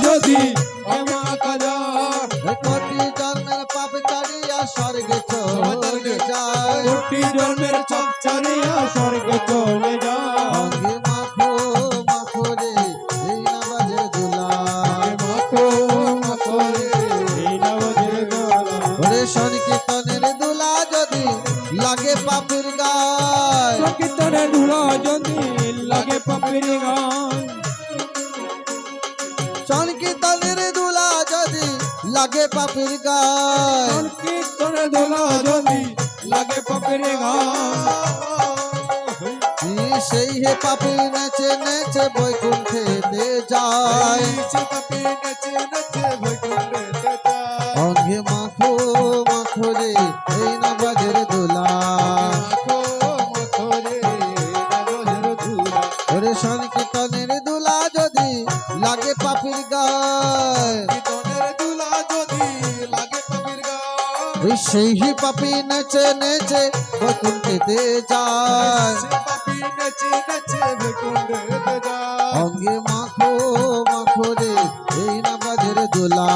যদি মাখা যায় কোটি জন্মের পাপ চারিয়া স্বর্গে চলে যায় কোটি জন্মের পাপ চারিয়া স্বর্গে চলে যায় অঙ্গে মাখো মাখো রে এই নামাজের দুলা মাখো মাখো রে এই নামাজের দুলা ওরে সংকীর্তনের দুলা যদি লাগে পাপের গায় সংকীর্তনের দুলা যদি লাগে পাপের গায় সংকীর্তনের দুলা যদি লাগে পাপের গায় সংকীর্তনের দুলা যদি লাগে পাপের গায় সেই হে পাপি নেচে নেচে বৈকুণ্ঠেতে যায় অঙ্গে মাখো মাখো রে এই নামাজের দুলা ওরে সংকীর্তনের দুলা যদি লাগে পাপির গায় সেই হি পাপি নেচে নেচে বৈকুণ্ঠেতে যায় অঙ্গে মাখো মাখো রে এই নামাজের দুলা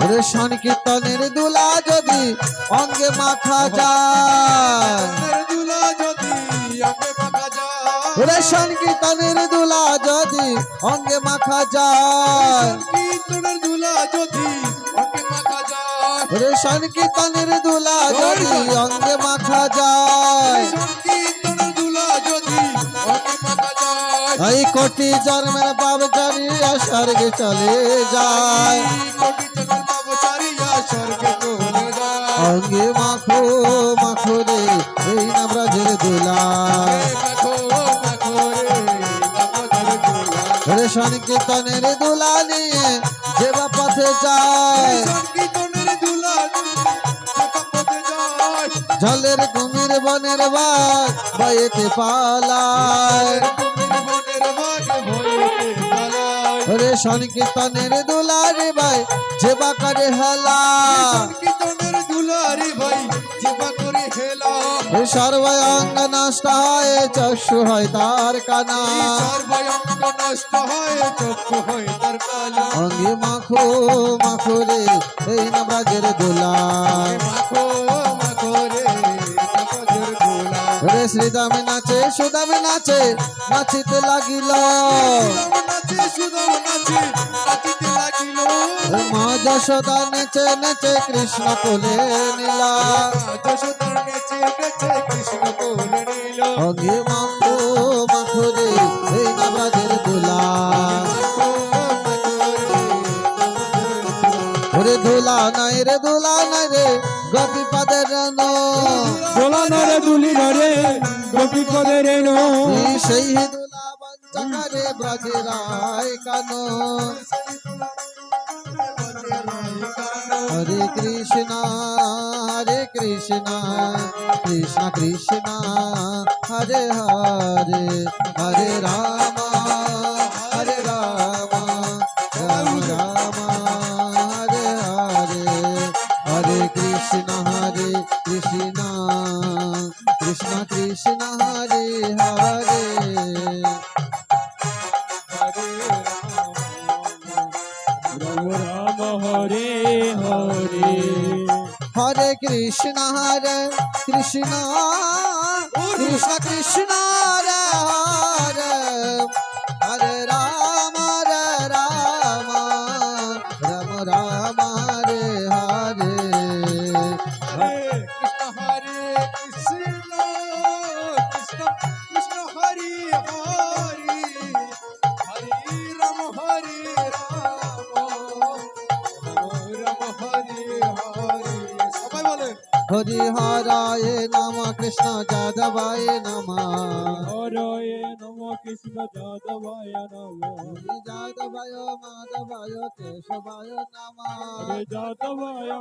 ওরে সংকীর্তনের দুলা যদি অঙ্গে মাখা যায় ওরে সংকীর্তনের দুলা যদি অঙ্গে মাখা যায় ওরে সংকীর্তনের দুলা যদি অঙ্গে মাখা যায় এই কোটি জন্মের পাপ চারিয়া স্বর্গে চলে যায় অঙ্গে মাখো মাখো রে এই নামাজের দুলা ওরে সংকীর্তনের দুলা নিয়ে যে বা পথে যায় জলের কুমির বনের বাঘ বয়েতে পালায় ওরে সংকীর্তনের দুলা রে ভাই যে বা করে হেলা সর্বায় অঙ্গ নষ্ট হয় চক্ষু হয় তার কানা অঙ্গে মাখো মাখো রে এই নামাজের দুলা ওরে শ্রীদামে নাচে সুদামে নাচে নাচিতে লাগিল মা যশোদা নেচে নেচে কৃষ্ণ কোলে নিলা অঙ্গে মাখো মাখো রে এই নামাজের দুলা ওরে ধুলা নাই রে গোপী পদের দোলা নাই রে দুলি রে গোপী পদের সেই দুলা বঞ্চকারে ব্রজেরায় কানো হরে কৃষ্ণ কৃষ্ণ কৃষ্ণ হরে হরে হরে রাম রাম রাম হরে হরে হরে কৃষ্ণ কৃষ্ণ কৃষ্ণ হরে হরে রাম রাম হরে হরে হরে কৃষ্ণ কৃষ্ণ কৃষ্ণ হরে হরে হরে রাম রাম রাম রাম হরে হরে হরে কৃষ্ণ কৃষ্ণ কৃষ্ণ হরে হরে হরে রাম রাম হরে হরে সবাই বলে হরি হরায় নম কৃষ্ণ যাদবায় নম হরায় নম কৃষ্ণ যাদবায় নম যাদবায় মাধবায় কেশবায় নম যাদবায়